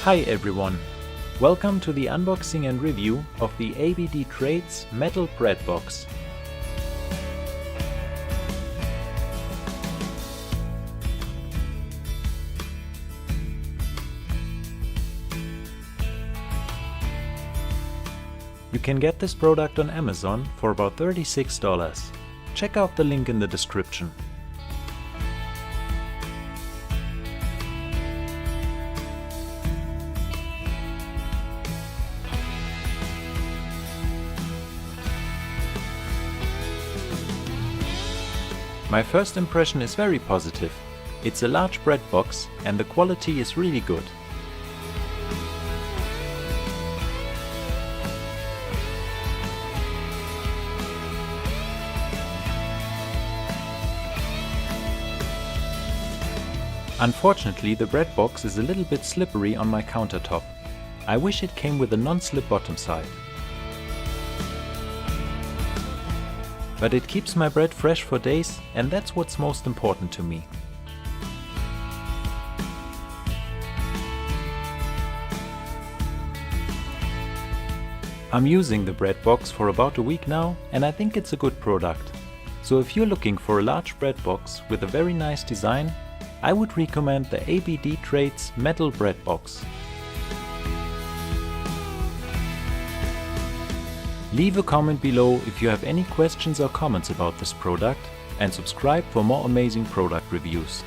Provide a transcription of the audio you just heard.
Hi everyone! Welcome to the unboxing and review of the A.B.D. Trades Metal Bread Box. You can get this product on Amazon for about $36. Check out the link in the description. My first impression is very positive. It's a large bread box and the quality is really good. Unfortunately, the bread box is a little bit slippery on my countertop. I wish it came with a non-slip bottom side. But it keeps my bread fresh for days, and that's what's most important to me. I'm using the bread box for about a week now, and I think it's a good product. So if you're looking for a large bread box with a very nice design, I would recommend the A.B.D. Trades Metal Bread Box. Leave a comment below if you have any questions or comments about this product, and subscribe for more amazing product reviews.